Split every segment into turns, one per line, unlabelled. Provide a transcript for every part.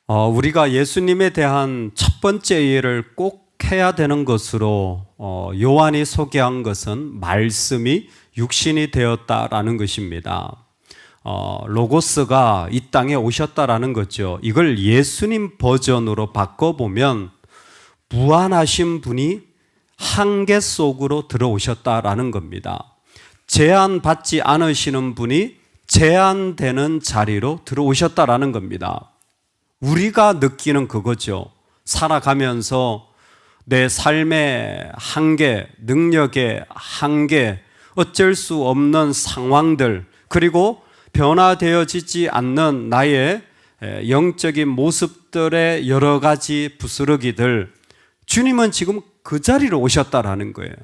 우리가 예수님에 대한 첫 번째 이해를 꼭 해야 되는 것으로 요한이 소개한 것은 말씀이 육신이 되었다라는 것입니다. 로고스가 이 땅에 오셨다라는 거죠. 이걸 예수님 버전으로 바꿔보면 무한하신 분이 한계 속으로 들어오셨다라는 겁니다. 제한받지 않으시는 분이 제한되는 자리로 들어오셨다라는 겁니다. 우리가 느끼는 그거죠. 살아가면서 내 삶의 한계, 능력의 한계, 어쩔 수 없는 상황들, 그리고 변화되어지지 않는 나의 영적인 모습들의 여러 가지 부스러기들, 주님은 지금 그 자리로 오셨다라는 거예요.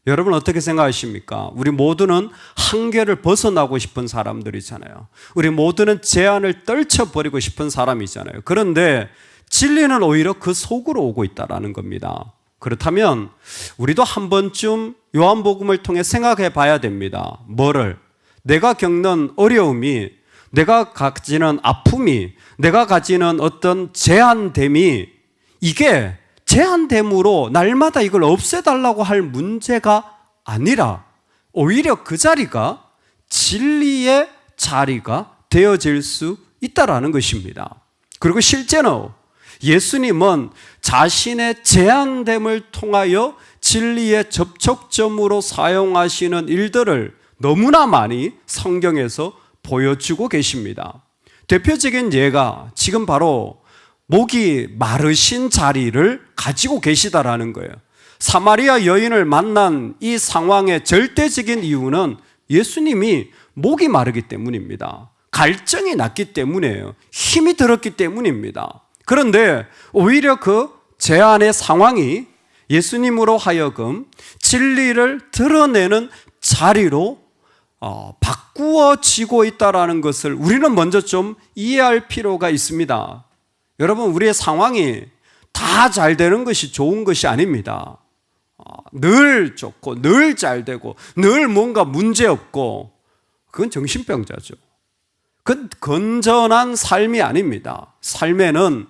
여러분 어떻게 생각하십니까? 우리 모두는 한계를 벗어나고 싶은 사람들이잖아요. 우리 모두는 제한을 떨쳐버리고 싶은 사람이잖아요. 그런데 진리는 오히려 그 속으로 오고 있다는 겁니다. 그렇다면 우리도 한 번쯤 요한복음을 통해 생각해 봐야 됩니다. 뭐를? 내가 겪는 어려움이, 내가 가지는 아픔이, 내가 가지는 어떤 제한됨이, 이게 제한됨으로 날마다 이걸 없애달라고 할 문제가 아니라 오히려 그 자리가 진리의 자리가 되어질 수 있다라는 것입니다. 그리고 실제로 예수님은 자신의 제한됨을 통하여 진리의 접촉점으로 사용하시는 일들을 너무나 많이 성경에서 보여주고 계십니다. 대표적인 예가 지금 바로 목이 마르신 자리를 가지고 계시다라는 거예요. 사마리아 여인을 만난 이 상황의 절대적인 이유는 예수님이 목이 마르기 때문입니다. 갈증이 났기 때문이에요. 힘이 들었기 때문입니다. 그런데 오히려 그 제한의 상황이 예수님으로 하여금 진리를 드러내는 자리로 바꾸어지고 있다는 것을 우리는 먼저 좀 이해할 필요가 있습니다. 여러분, 우리의 상황이 다 잘 되는 것이 좋은 것이 아닙니다. 늘 좋고 늘 잘 되고 늘 뭔가 문제 없고, 그건 정신병자죠. 그건 건전한 삶이 아닙니다. 삶에는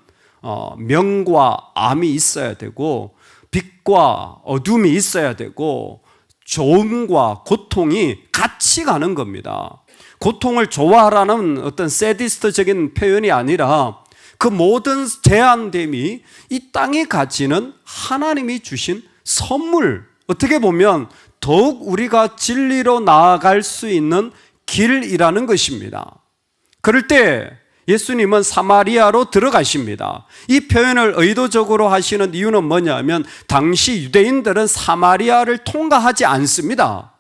명과 암이 있어야 되고, 빛과 어둠이 있어야 되고, 좋음과 고통이 같이 가는 겁니다. 고통을 좋아하라는 어떤 세디스트적인 표현이 아니라 그 모든 제한됨이 이 땅에 가지는 하나님이 주신 선물, 어떻게 보면 더욱 우리가 진리로 나아갈 수 있는 길이라는 것입니다. 그럴 때 예수님은 사마리아로 들어가십니다. 이 표현을 의도적으로 하시는 이유는 뭐냐면, 당시 유대인들은 사마리아를 통과하지 않습니다.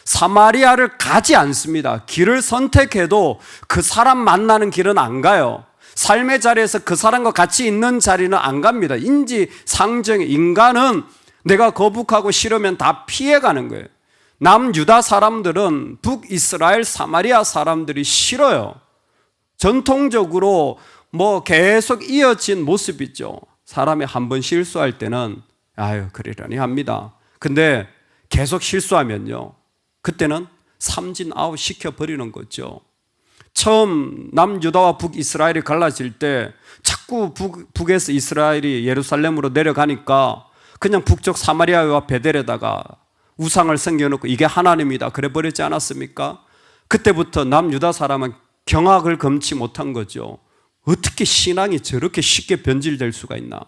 사마리아를 가지 않습니다. 길을 선택해도 그 사람 만나는 길은 안 가요. 삶의 자리에서 그 사람과 같이 있는 자리는 안 갑니다. 인지상정의 인간은 내가 거북하고 싫으면 다 피해가는 거예요. 남유다 사람들은 북이스라엘 사마리아 사람들이 싫어요. 전통적으로 계속 이어진 모습이죠. 사람이 한 번 실수할 때는 그러려니 합니다. 근데 계속 실수하면요, 그때는 삼진 아웃 시켜버리는 거죠. 처음 남유다와 북이스라엘이 갈라질 때 자꾸 북에서 이스라엘이 예루살렘으로 내려가니까 그냥 북쪽 사마리아와 베델에다가 우상을 섬겨놓고 이게 하나님이다 그래 버리지 않았습니까? 그때부터 남유다 사람은 경악을 금치 못한 거죠. 어떻게 신앙이 저렇게 쉽게 변질될 수가 있나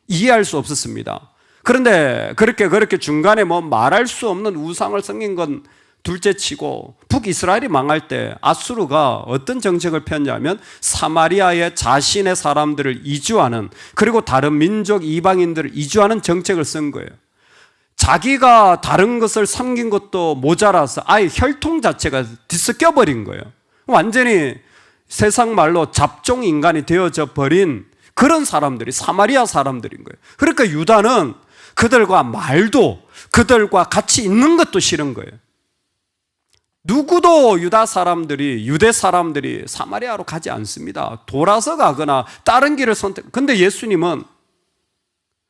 이해할 수 없었습니다. 그런데 그렇게 중간에 말할 수 없는 우상을 섬긴 건 둘째치고, 북이스라엘이 망할 때 아수르가 어떤 정책을 폈냐면 사마리아에 자신의 사람들을 이주하는, 그리고 다른 민족 이방인들을 이주하는 정책을 쓴 거예요. 자기가 다른 것을 섬긴 것도 모자라서 아예 혈통 자체가 뒤섞여 버린 거예요. 완전히 세상 말로 잡종 인간이 되어져 버린 그런 사람들이 사마리아 사람들인 거예요. 그러니까 유다는 그들과 말도, 그들과 같이 있는 것도 싫은 거예요. 누구도 유대 사람들이 사마리아로 가지 않습니다. 돌아서 가거나 다른 길을 선택. 근데 예수님은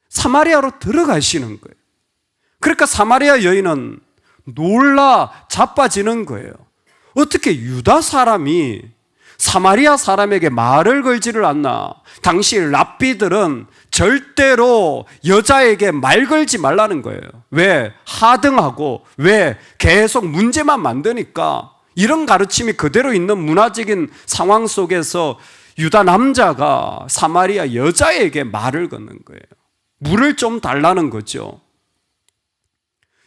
사마리아로 들어가시는 거예요. 그러니까 사마리아 여인은 놀라 자빠지는 거예요. 어떻게 유다 사람이 사마리아 사람에게 말을 걸지를 않나. 당시 랍비들은 절대로 여자에게 말 걸지 말라는 거예요. 왜? 하등하고, 왜? 계속 문제만 만드니까. 이런 가르침이 그대로 있는 문화적인 상황 속에서 유다 남자가 사마리아 여자에게 말을 거는 거예요. 물을 좀 달라는 거죠.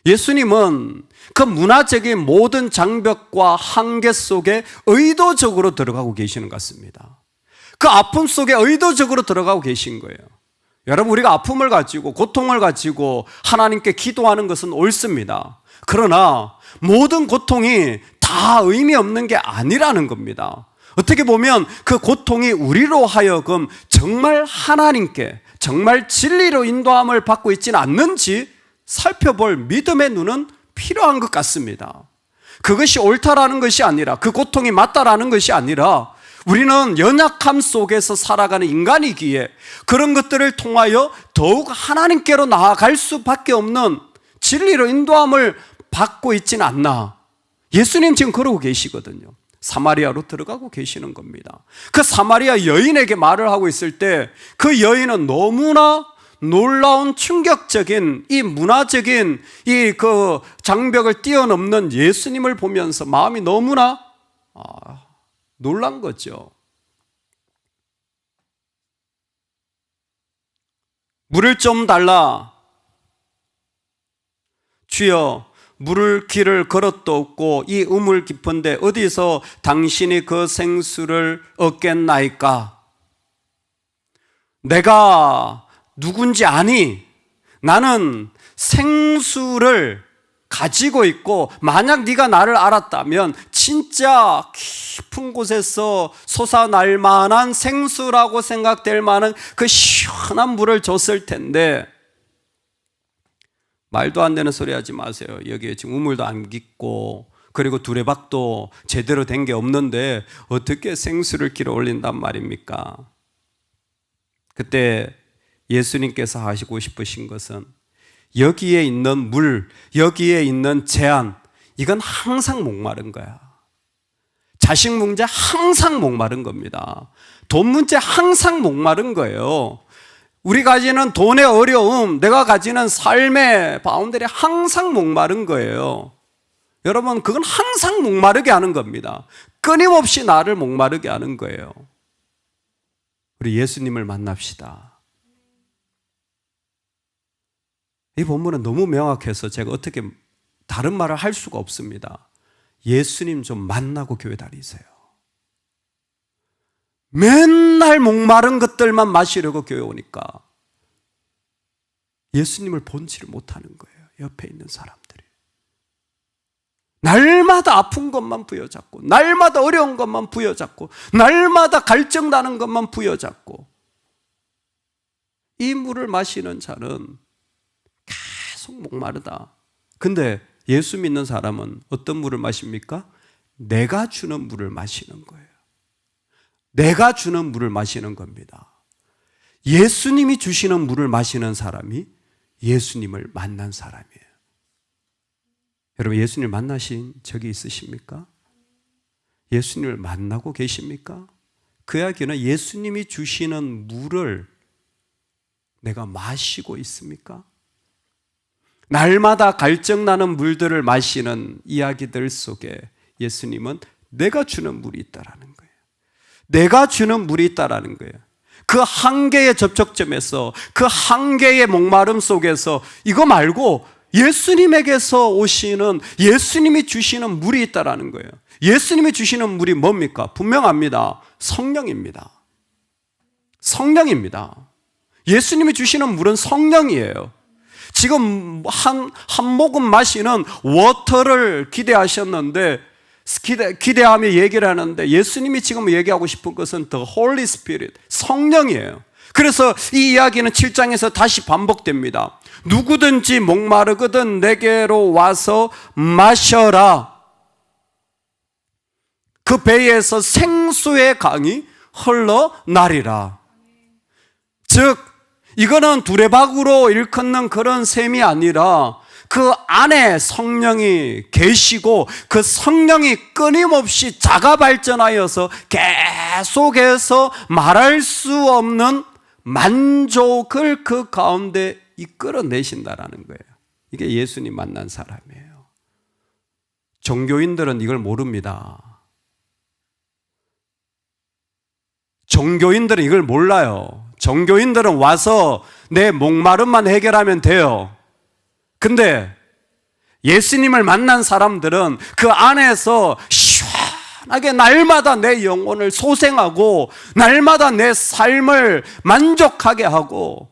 예수님은 그 문화적인 모든 장벽과 한계 속에 의도적으로 들어가고 계시는 것 같습니다. 그 아픔 속에 의도적으로 들어가고 계신 거예요. 여러분, 우리가 아픔을 가지고 고통을 가지고 하나님께 기도하는 것은 옳습니다. 그러나 모든 고통이 다 의미 없는 게 아니라는 겁니다. 어떻게 보면 그 고통이 우리로 하여금 정말 하나님께 정말 진리로 인도함을 받고 있지는 않는지 살펴볼 믿음의 눈은 필요한 것 같습니다. 그것이 옳다라는 것이 아니라, 그 고통이 맞다라는 것이 아니라, 우리는 연약함 속에서 살아가는 인간이기에 그런 것들을 통하여 더욱 하나님께로 나아갈 수밖에 없는 진리로 인도함을 받고 있지는 않나. 예수님 지금 그러고 계시거든요. 사마리아로 들어가고 계시는 겁니다. 그 사마리아 여인에게 말을 하고 있을 때 그 여인은 너무나 놀라운 충격적인 이 문화적인 이 그 장벽을 뛰어넘는 예수님을 보면서 마음이 너무나 놀란 거죠. 물을 좀 달라. 주여, 물을 길을 걸어도 없고 이 우물 깊은데 어디서 당신이 그 생수를 얻겠나이까? 내가 누군지 아니? 나는 생수를 가지고 있고, 만약 네가 나를 알았다면 진짜 깊은 곳에서 솟아날 만한 생수라고 생각될 만한 그 시원한 물을 줬을 텐데, 말도 안 되는 소리 하지 마세요. 여기에 지금 우물도 안 깊고 그리고 두레박도 제대로 된 게 없는데 어떻게 생수를 길어 올린단 말입니까? 그때 예수님께서 하시고 싶으신 것은 여기에 있는 물, 여기에 있는 제한, 이건 항상 목마른 거야. 자식 문제 항상 목마른 겁니다. 돈 문제 항상 목마른 거예요. 우리 가지는 돈의 어려움, 내가 가지는 삶의 바운더리 항상 목마른 거예요. 여러분, 그건 항상 목마르게 하는 겁니다. 끊임없이 나를 목마르게 하는 거예요. 우리 예수님을 만납시다. 이 본문은 너무 명확해서 제가 어떻게 다른 말을 할 수가 없습니다. 예수님 좀 만나고 교회 다니세요. 맨날 목마른 것들만 마시려고 교회 오니까 예수님을 본지를 못하는 거예요. 옆에 있는 사람들이 날마다 아픈 것만 부여잡고, 날마다 어려운 것만 부여잡고, 날마다 갈증나는 것만 부여잡고, 이 물을 마시는 자는 계속 목마르다. 근데 예수 믿는 사람은 어떤 물을 마십니까? 내가 주는 물을 마시는 거예요. 내가 주는 물을 마시는 겁니다. 예수님이 주시는 물을 마시는 사람이 예수님을 만난 사람이에요. 여러분, 예수님을 만나신 적이 있으십니까? 예수님을 만나고 계십니까? 그 이야기는 예수님이 주시는 물을 내가 마시고 있습니까? 날마다 갈증나는 물들을 마시는 이야기들 속에 예수님은 내가 주는 물이 있다라는 거예요. 내가 주는 물이 있다라는 거예요. 그 한계의 접촉점에서, 그 한계의 목마름 속에서 이거 말고 예수님에게서 오시는, 예수님이 주시는 물이 있다라는 거예요. 예수님이 주시는 물이 뭡니까? 분명합니다. 성령입니다. 성령입니다. 예수님이 주시는 물은 성령이에요. 지금 한 모금 마시는 워터를 기대하셨는데, 기대하며 얘기를 하는데, 예수님이 지금 얘기하고 싶은 것은 The Holy Spirit, 성령이에요. 그래서 이 이야기는 7장에서 다시 반복됩니다. 누구든지 목마르거든 내게로 와서 마셔라. 그 배에서 생수의 강이 흘러나리라. 즉, 이거는 두레박으로 일컫는 그런 셈이 아니라 그 안에 성령이 계시고 그 성령이 끊임없이 자가 발전하여서 계속해서 말할 수 없는 만족을 그 가운데 이끌어내신다라는 거예요. 이게 예수님 만난 사람이에요. 종교인들은 이걸 모릅니다. 종교인들은 이걸 몰라요. 종교인들은 와서 내 목마름만 해결하면 돼요. 근데 예수님을 만난 사람들은 그 안에서 시원하게 날마다 내 영혼을 소생하고 날마다 내 삶을 만족하게 하고,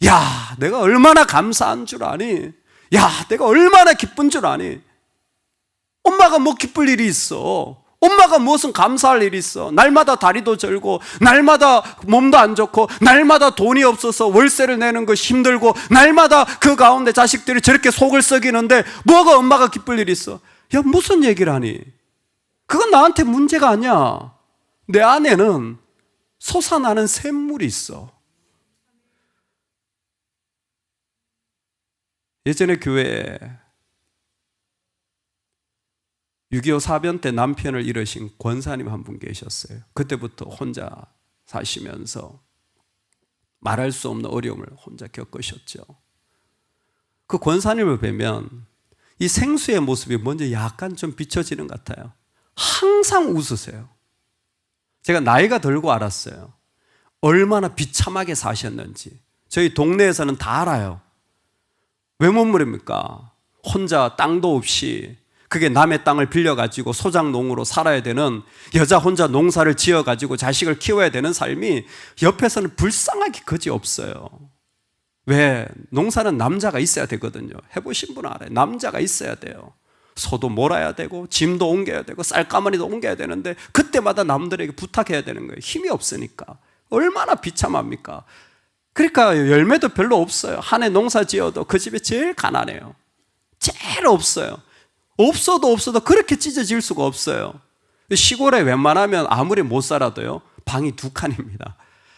야, 내가 얼마나 감사한 줄 아니? 야, 내가 얼마나 기쁜 줄 아니? 엄마가 뭐 기쁠 일이 있어? 엄마가 무슨 감사할 일이 있어? 날마다 다리도 절고, 날마다 몸도 안 좋고, 날마다 돈이 없어서 월세를 내는 거 힘들고, 날마다 그 가운데 자식들이 저렇게 속을 썩이는데 뭐가 엄마가 기쁠 일이 있어? 야, 무슨 얘기를 하니? 그건 나한테 문제가 아니야. 내 안에는 솟아나는 샘물이 있어. 예전에 교회에 6.25 사변 때 남편을 잃으신 권사님 한 분 계셨어요. 그때부터 혼자 사시면서 말할 수 없는 어려움을 혼자 겪으셨죠. 그 권사님을 뵈면 이 생수의 모습이 먼저 약간 좀 비춰지는 것 같아요. 항상 웃으세요. 제가 나이가 들고 알았어요. 얼마나 비참하게 사셨는지. 저희 동네에서는 다 알아요. 왜 못 물입니까? 혼자 땅도 없이, 그게 남의 땅을 빌려가지고 소작농으로 살아야 되는, 여자 혼자 농사를 지어가지고 자식을 키워야 되는 삶이 옆에서는 불쌍하기 그지없어요. 왜? 농사는 남자가 있어야 되거든요. 해보신 분은 알아요. 남자가 있어야 돼요. 소도 몰아야 되고 짐도 옮겨야 되고 쌀가마니도 옮겨야 되는데 그때마다 남들에게 부탁해야 되는 거예요. 힘이 없으니까. 얼마나 비참합니까? 그러니까 열매도 별로 없어요. 한 해 농사 지어도 그 집이 제일 가난해요. 제일 없어요. 없어도 그렇게 찢어질 수가 없어요. 시골에 웬만하면 아무리 못 살아도요, 방이 2칸입니다.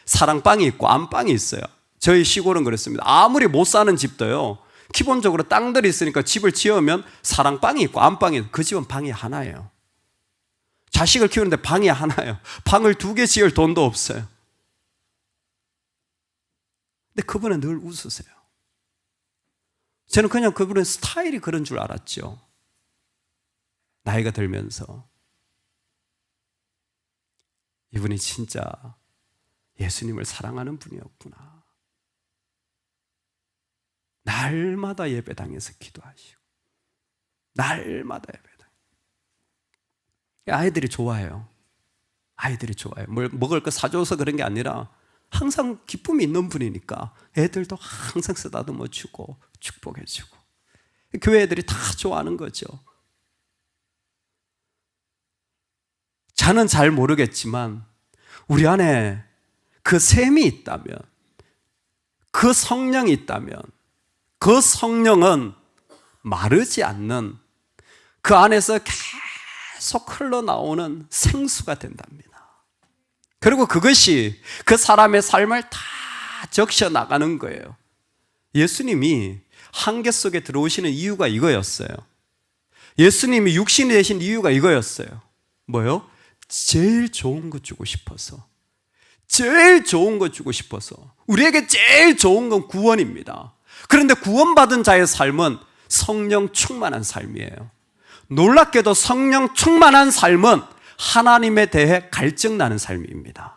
사랑방이 있고 안방이 있어요. 저희 시골은 그렇습니다. 아무리 못 사는 집도요, 기본적으로 땅들이 있으니까 집을 지으면 사랑방이 있고 안방이 있고, 그 집은 방이 하나예요. 자식을 키우는데 방이 하나예요. 방을 2개 지을 돈도 없어요. 근데 그분은 늘 웃으세요. 저는 그냥 그분은 스타일이 그런 줄 알았죠. 나이가 들면서 이분이 진짜 예수님을 사랑하는 분이었구나. 날마다 예배당에서 기도하시고 날마다 예배당. 아이들이 좋아해요. 아이들이 좋아해요. 뭘 먹을 거 사줘서 그런 게 아니라 항상 기쁨이 있는 분이니까 애들도 항상 쓰다듬어 주고 축복해 주고, 교회 애들이 다 좋아하는 거죠. 저는 잘 모르겠지만 우리 안에 그 샘이 있다면, 그 성령이 있다면, 그 성령은 마르지 않는, 그 안에서 계속 흘러나오는 생수가 된답니다. 그리고 그것이 그 사람의 삶을 다 적셔 나가는 거예요. 예수님이 한계 속에 들어오시는 이유가 이거였어요. 예수님이 육신이 되신 이유가 이거였어요. 뭐요? 제일 좋은 거 주고 싶어서. 제일 좋은 거 주고 싶어서. 우리에게 제일 좋은 건 구원입니다. 그런데 구원받은 자의 삶은 성령 충만한 삶이에요. 놀랍게도 성령 충만한 삶은 하나님에 대해 갈증 나는 삶입니다.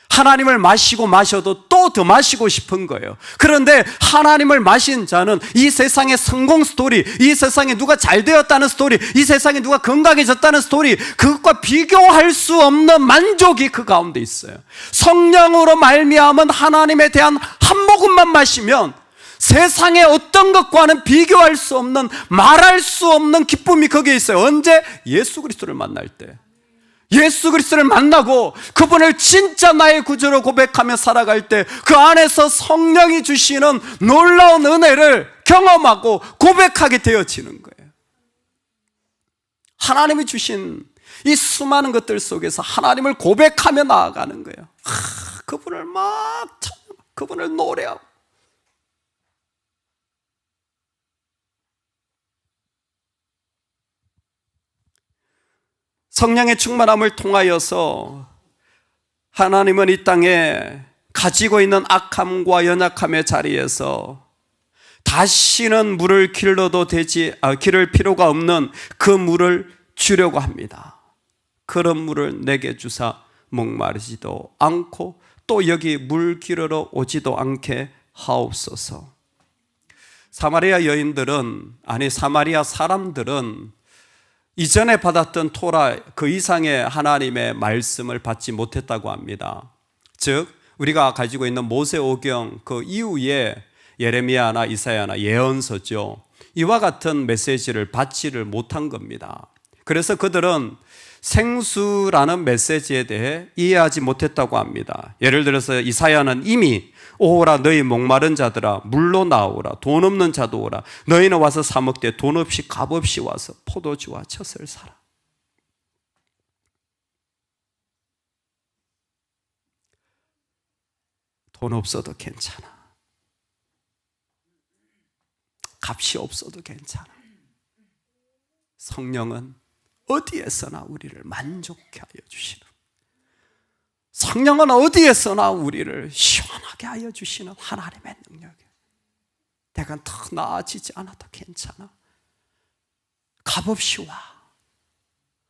하나님을 마시고 마셔도 또 더 마시고 싶은 거예요. 그런데 하나님을 마신 자는 이 세상의 성공 스토리, 이 세상에 누가 잘 되었다는 스토리, 이 세상에 누가 건강해졌다는 스토리, 그것과 비교할 수 없는 만족이 그 가운데 있어요. 성령으로 말미암은 하나님에 대한 한 모금만 마시면 세상의 어떤 것과는 비교할 수 없는, 말할 수 없는 기쁨이 거기에 있어요. 언제? 예수 그리스도를 만날 때. 예수 그리스도를 만나고 그분을 진짜 나의 구주로 고백하며 살아갈 때 그 안에서 성령이 주시는 놀라운 은혜를 경험하고 고백하게 되어지는 거예요. 하나님이 주신 이 수많은 것들 속에서 하나님을 고백하며 나아가는 거예요. 그분을 막 찬양하고 그분을 노래하고. 성령의 충만함을 통하여서 하나님은 이 땅에 가지고 있는 악함과 연약함의 자리에서 다시는 물을 기를 필요가 없는 그 물을 주려고 합니다. 그런 물을 내게 주사 목마르지도 않고 또 여기 물 기르러 오지도 않게 하옵소서. 사마리아 사람들은 이전에 받았던 토라 그 이상의 하나님의 말씀을 받지 못했다고 합니다. 즉 우리가 가지고 있는 모세오경 그 이후에 예레미야나 이사야나 예언서죠. 이와 같은 메시지를 받지를 못한 겁니다. 그래서 그들은 생수라는 메시지에 대해 이해하지 못했다고 합니다. 예를 들어서 이사야는 이미 오라 너희 목마른 자들아 물로 나오라 돈 없는 자도 오라 너희는 와서 사 먹되 돈 없이 값 없이 와서 포도주와 젖을 사라. 돈 없어도 괜찮아. 값이 없어도 괜찮아. 성령은 어디에서나 우리를 만족케 하여 주시는, 성령은 어디에서나 우리를 시원하게 하여 주시는 하나님의 능력이에요. 내가 더 나아지지 않아도 괜찮아. 값없이 와.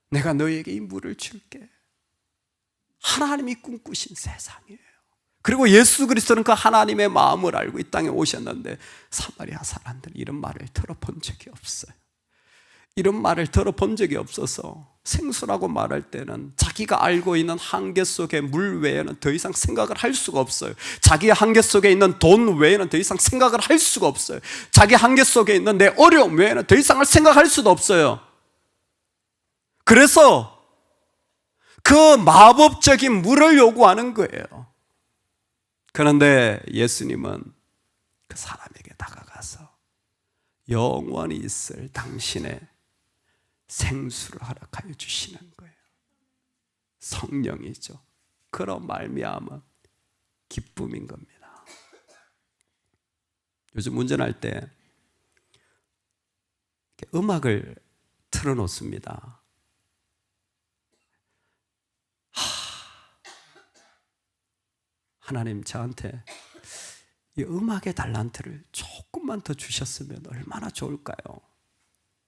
내가 너에게 이 물을 줄게. 하나님이 꿈꾸신 세상이에요. 그리고 예수 그리스도는 그 하나님의 마음을 알고 이 땅에 오셨는데 사마리아 사람들은 이런 말을 들어본 적이 없어요. 이런 말을 들어본 적이 없어서 생수라고 말할 때는 자기가 알고 있는 한계 속의 물 외에는 더 이상 생각을 할 수가 없어요. 자기 한계 속에 있는 돈 외에는 더 이상 생각을 할 수가 없어요. 자기 한계 속에 있는 내 어려움 외에는 더 이상을 생각할 수도 없어요. 그래서 그 마법적인 물을 요구하는 거예요. 그런데 예수님은 그 사람에게 다가가서 영원히 있을 당신의 생수를 허락하여 주시는 거예요. 성령이죠. 그런 말미암은 기쁨인 겁니다. 요즘 운전할 때 음악을 틀어놓습니다. 하나님 저한테 이 음악의 달란트를 조금만 더 주셨으면 얼마나 좋을까요?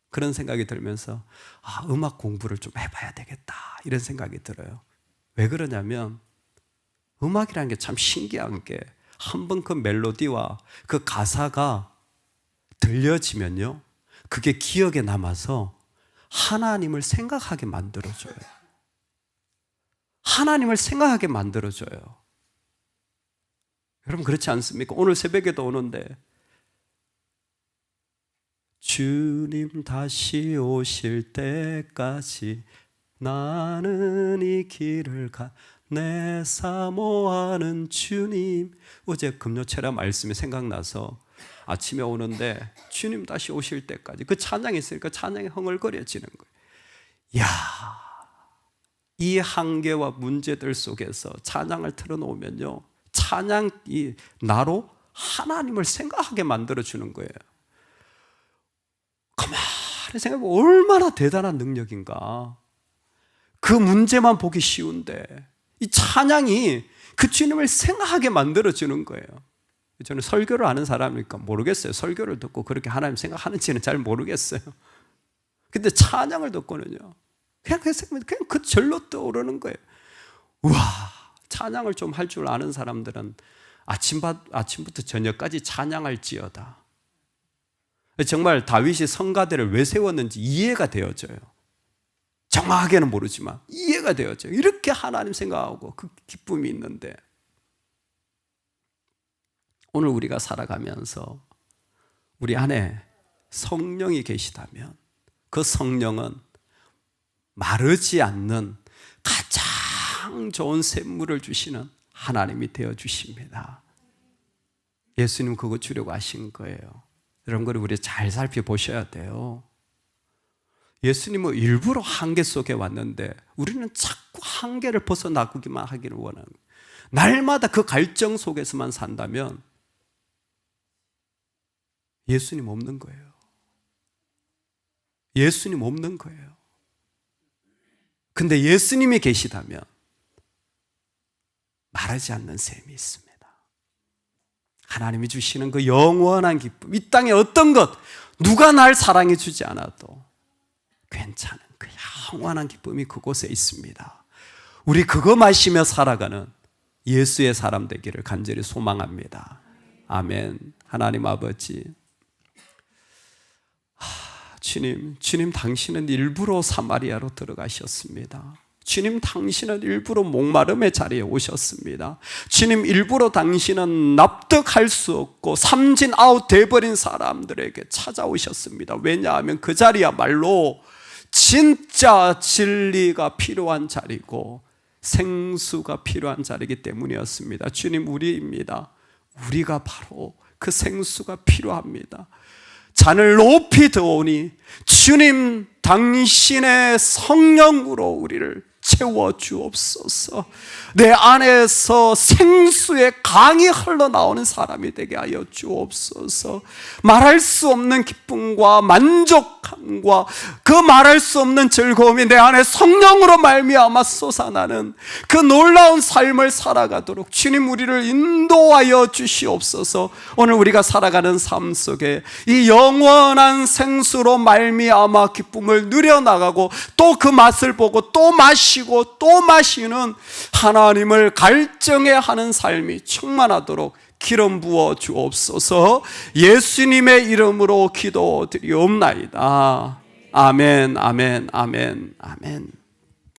그런 생각이 들면서 음악 공부를 좀 해봐야 되겠다 이런 생각이 들어요. 왜 그러냐면 음악이라는 게 참 신기한 게 한번 그 멜로디와 그 가사가 들려지면요 그게 기억에 남아서 하나님을 생각하게 만들어줘요. 하나님을 생각하게 만들어줘요. 여러분 그렇지 않습니까? 오늘 새벽에도 오는데 주님 다시 오실 때까지 나는 이 길을 가 내 사모하는 주님. 어제 금요체라 말씀이 생각나서 아침에 오는데 주님 다시 오실 때까지 그 찬양이 있으니까 찬양이 흥얼거려지는 거예요. 이야, 이 한계와 문제들 속에서 찬양을 틀어놓으면요 찬양이 나로 하나님을 생각하게 만들어주는 거예요. 가만히 생각해보면 얼마나 대단한 능력인가. 그 문제만 보기 쉬운데 이 찬양이 그 주님을 생각하게 만들어주는 거예요. 저는 설교를 하는 사람이니까 모르겠어요. 설교를 듣고 그렇게 하나님 생각하는지는 잘 모르겠어요. 근데 찬양을 듣고는요 그냥 그 절로 떠오르는 거예요. 우와, 찬양을 좀 할 줄 아는 사람들은 아침부터 저녁까지 찬양할지어다. 정말 다윗이 성가대를 왜 세웠는지 이해가 되어져요. 정확하게는 모르지만 이해가 되어져요. 이렇게 하나님 생각하고 그 기쁨이 있는데 오늘 우리가 살아가면서 우리 안에 성령이 계시다면 그 성령은 마르지 않는 가장 좋은 샘물을 주시는 하나님이 되어주십니다. 예수님 그거 주려고 하신 거예요. 이런 걸 우리 잘 살펴보셔야 돼요. 예수님은 일부러 한계 속에 왔는데 우리는 자꾸 한계를 벗어나기만 하기를 원하는 거예요. 날마다 그 갈증 속에서만 산다면 예수님 없는 거예요. 예수님 없는 거예요. 근데 예수님이 계시다면 마르지 않는 셈이 있습니다. 하나님이 주시는 그 영원한 기쁨, 이 땅에 어떤 것, 누가 날 사랑해 주지 않아도 괜찮은 그 영원한 기쁨이 그곳에 있습니다. 우리 그거 마시며 살아가는 예수의 사람 되기를 간절히 소망합니다. 아멘. 하나님 아버지, 주님 당신은 일부러 사마리아로 들어가셨습니다. 주님 당신은 일부러 목마름의 자리에 오셨습니다. 주님 일부러 당신은 납득할 수 없고 삼진 아웃 돼버린 사람들에게 찾아오셨습니다. 왜냐하면 그 자리야말로 진짜 진리가 필요한 자리고 생수가 필요한 자리이기 때문이었습니다. 주님, 우리입니다. 우리가 바로 그 생수가 필요합니다. 잔을 높이 드오니 주님 당신의 성령으로 우리를 채워주옵소서. 내 안에서 생수의 강이 흘러나오는 사람이 되게 하여 주옵소서. 말할 수 없는 기쁨과 만족함과 그 말할 수 없는 즐거움이 내 안에 성령으로 말미암아 솟아나는 그 놀라운 삶을 살아가도록 주님 우리를 인도하여 주시옵소서. 오늘 우리가 살아가는 삶 속에 이 영원한 생수로 말미암아 기쁨을 누려나가고 또 그 맛을 보고 또 마시고 또 마시는 하나님을 갈증해 하는 삶이 충만하도록 기름 부어 주옵소서. 예수님의 이름으로 기도드리옵나이다. 아멘, 아멘, 아멘, 아멘.